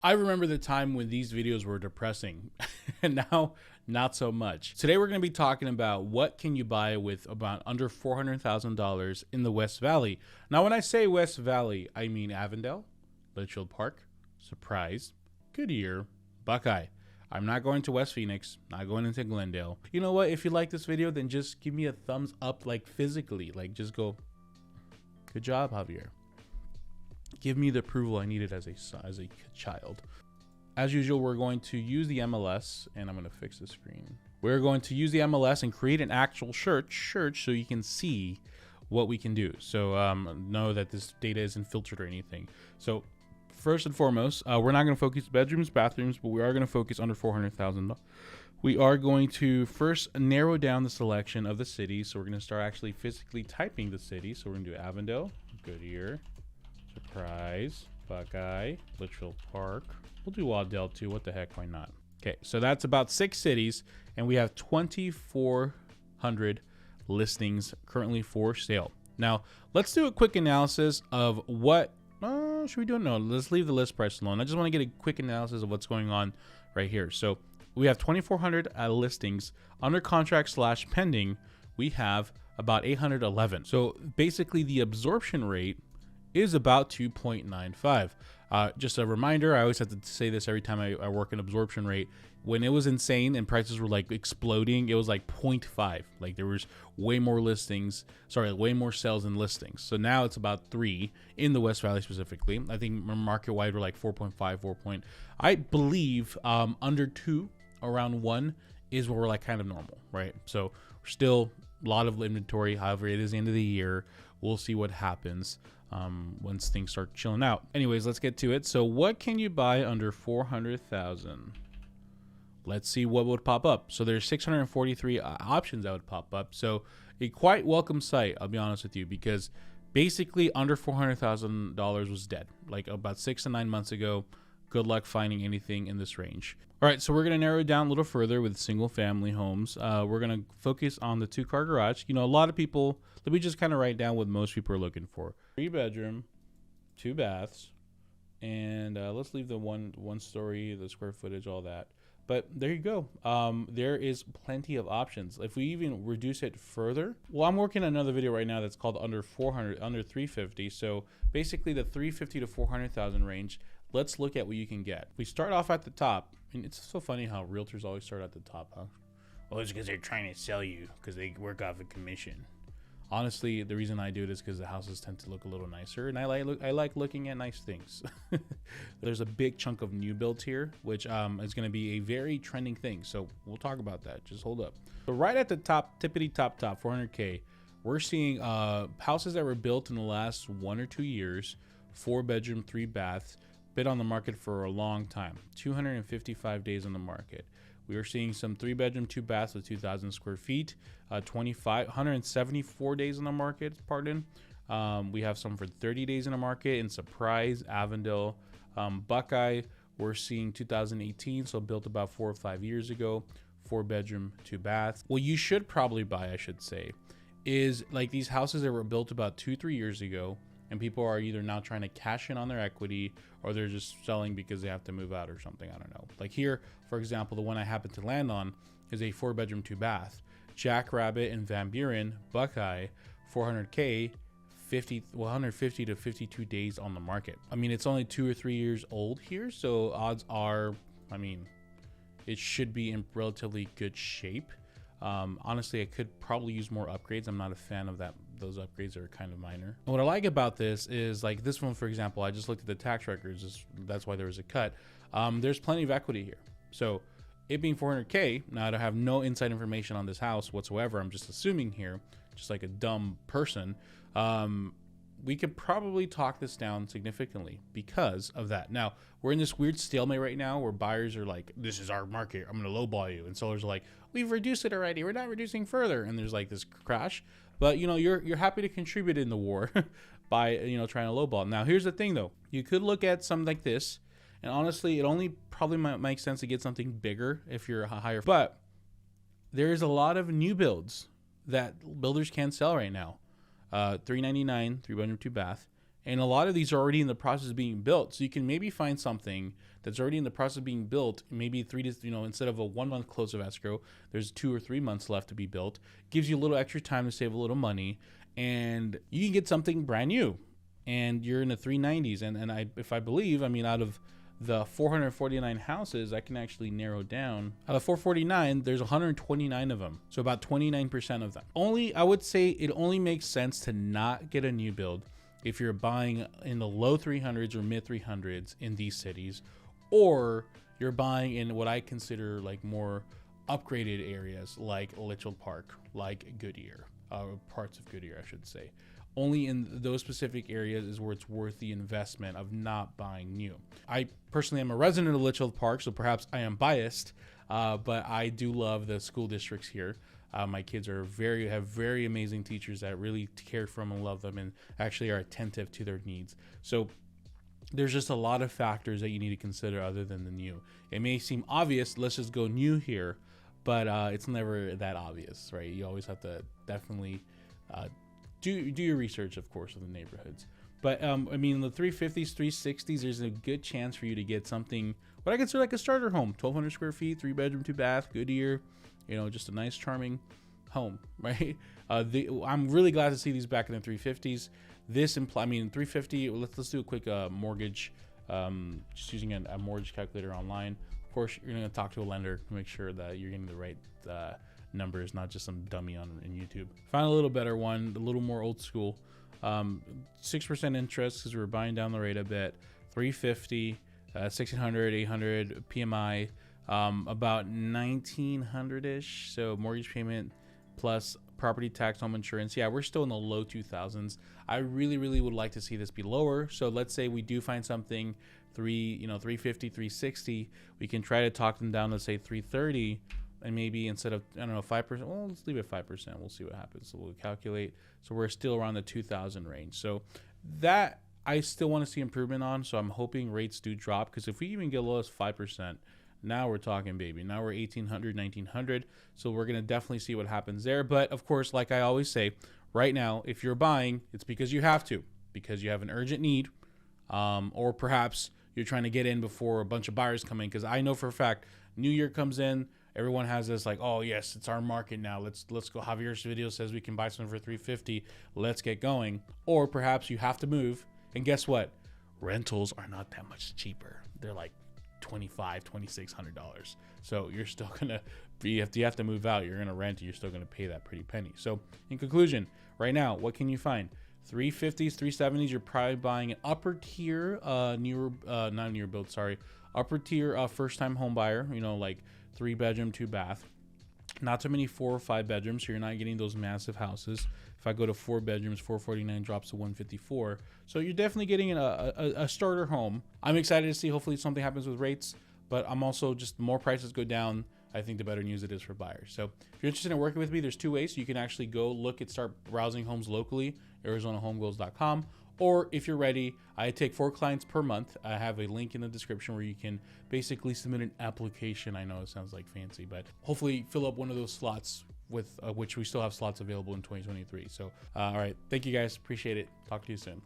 I remember the time when these videos were depressing and now not so much. Today we're going to be talking about what can you buy with about under $400,000 in the West Valley. Now when I say West Valley, I mean Avondale, Litchfield Park, Surprise, Goodyear, Buckeye. I'm not going to West Phoenix, not going into Glendale. You know what? If you like this video, then just give me a thumbs up, like physically, like just go, good job, Javier. Give me the approval I needed as a child. As usual, we're going to use the MLS, and I'm going to fix the screen. We're going to use the MLS and create an actual search so you can see what we can do. So know that this data isn't filtered or anything. So first and foremost, we're not going to focus bedrooms, bathrooms, but we are going to focus under $400,000. We are going to first narrow down the selection of the city. So we're going to start actually physically typing the city. So we're going to do Avondale, Goodyear, Surprise, Buckeye, Litchfield Park. We'll do Avondale too. What the heck? Why not? Okay, so that's about 6 cities, and we have 2,400 listings currently for sale. Now, let's do a quick analysis of what. Should we do it? No, let's leave the list price alone. I just want to get a quick analysis of what's going on right here. So we have 2,400 listings under contract / pending. We have about 811. So basically, the absorption rate is about 2.95. Just a reminder, I always have to say this every time I work an absorption rate. When it was insane and prices were like exploding, it was like 0.5. Like there was way more sales than listings. So now it's about 3 in the West Valley specifically. I think market wide we're like 4.5, 4 point. I believe under 2, around 1 is where we're like kind of normal, right? So we're still a lot of inventory. However, it is the end of the year. We'll see what happens once things start chilling out. Anyways, let's get to it. So what can you buy under 400,000? Let's see what would pop up. So there's 643 options that would pop up. So a quite welcome sight, I'll be honest with you, because basically under $400,000 was dead. Like about 6 to 9 months ago. Good luck finding anything in this range. All right, so we're going to narrow it down a little further with single family homes. We're going to focus on the 2-car garage. You know, a lot of people, let me just kind of write down what most people are looking for. 3-bedroom, 2 baths, and let's leave the one story, the square footage, all that. But there you go. There is plenty of options. If we even reduce it further, well, I'm working on another video right now that's called under 400, under 350. So basically the 350 to 400,000 range. Let's look at what you can get. We start off at the top. And it's so funny how realtors always start at the top, huh? Well, it's because they're trying to sell you because they work off a commission. Honestly, the reason I do it is because the houses tend to look a little nicer, and I like looking at nice things. There's a big chunk of new builds here, which is going to be a very trending thing. So we'll talk about that. Just hold up. So right at the top, tippity top, 400K, we're seeing houses that were built in the last 1 or 2 years, 4-bedroom, 3 baths. Been on the market for a long time, 255 days on the market. We are seeing some 3-bedroom, 2 baths with 2,000 square feet, 174 days on the market, pardon. We have some for 30 days in the market in Surprise, Avondale, Buckeye. We're seeing 2018, so built about 4 or 5 years ago, 4-bedroom, 2 baths. What you should probably buy, I should say, is like these houses that were built about 2-3 years ago, and people are either now trying to cash in on their equity or they're just selling because they have to move out or something. I don't know. Like here, for example, the one I happen to land on is a 4-bedroom, 2 bath. Jackrabbit and Van Buren, Buckeye, 400K, 150 to 52 days on the market. I mean, it's only 2 or 3 years old here. So odds are, I mean, it should be in relatively good shape. Honestly, I could probably use more upgrades. I'm not a fan of that. Those upgrades are kind of minor. And what I like about this is like this one, for example, I just looked at the tax records. That's why there was a cut. There's plenty of equity here. So it being 400K, now I don't have no inside information on this house whatsoever. I'm just assuming here, just like a dumb person. We could probably talk this down significantly because of that. Now, we're in this weird stalemate right now where buyers are like, this is our market, I'm going to lowball you. And sellers are like, we've reduced it already, we're not reducing further. And there's like this crash. But, you know, you're happy to contribute in the war by, you know, trying to lowball. Now, here's the thing, though. You could look at something like this. And honestly, it only probably might make sense to get something bigger if you're a higher. But there's a lot of new builds that builders can sell right now. $399, 3-bedroom, 2 bath, And a lot of these are already in the process of being built. So you can maybe find something that's already in the process of being built, maybe instead of a 1 month close of escrow, there's 2 or 3 months left to be built. Gives you a little extra time to save a little money, and you can get something brand new. And you're in the 390s. And if I believe, out of the 449 houses, I can actually narrow down. Out of 449, there's 129 of them. So about 29% of them. I would say it only makes sense to not get a new build if you're buying in the low 300s or mid 300s in these cities, or you're buying in what I consider like more upgraded areas like Litchfield Park, like Goodyear, parts of Goodyear, I should say. Only in those specific areas is where it's worth the investment of not buying new. I personally am a resident of Litchfield Park, so perhaps I am biased, but I do love the school districts here. My kids have very amazing teachers that really care for them and love them, and actually are attentive to their needs. So there's just a lot of factors that you need to consider other than the new. It may seem obvious, let's just go new here, but it's never that obvious, right? You always have to definitely do your research, of course, of the neighborhoods. But the 350s, 360s, there's a good chance for you to get something, what I consider like a starter home, 1,200 square feet, 3 bedroom, 2 bath, Goodyear, just a nice, charming home, right? I'm really glad to see these back in the 350s. 350. Let's do a quick mortgage. Just using a mortgage calculator online. Of course, you're going to talk to a lender to make sure that you're getting the right numbers, not just some dummy on YouTube. Found a little better one, a little more old school. 6% interest because we're buying down the rate a bit. 350, 1600, 800 PMI. About 1900-ish, so mortgage payment plus property tax, home insurance. Yeah, we're still in the low 2000s. I really would like to see this be lower. So let's say we do find something 350, 360, we can try to talk them down to say 330, and maybe instead of 5%, well, let's leave it 5%. We'll see what happens. So we'll calculate. So we're still around the 2000 range. So that I still want to see improvement on. So I'm hoping rates do drop, because if we even get low as 5%, now we're talking, baby. Now we're 1800, 1900. So we're going to definitely see what happens there. But of course, like I always say, right now, if you're buying, it's because you have to, because you have an urgent need, or perhaps you're trying to get in before a bunch of buyers come in. Because I know for a fact, New Year comes in, everyone has this like, oh yes, it's our market now. Let's go. Javier's video says we can buy something for 350. Let's get going. Or perhaps you have to move, and guess what? Rentals are not that much cheaper. They're like $2,600. So you're still gonna be, if you have to move out, you're gonna rent, you're still gonna pay that pretty penny. So in conclusion, right now, what can you find? 350s, 370s, you're probably buying an upper tier, upper tier first time home buyer, like 3 bedroom, 2 bath. Not too many 4 or 5 bedrooms, so you're not getting those massive houses. If I go to 4 bedrooms, 449 drops to 154. So you're definitely getting a starter home. I'm excited to see, hopefully something happens with rates, but I'm also just, the more prices go down, I think the better news it is for buyers. So if you're interested in working with me, there's 2 ways. You can actually go start browsing homes locally, ArizonaHomeGoals.com. Or if you're ready, I take 4 clients per month. I have a link in the description where you can basically submit an application. I know it sounds like fancy, but hopefully fill up one of those slots, with which we still have slots available in 2023. So, all right. Thank you guys. Appreciate it. Talk to you soon.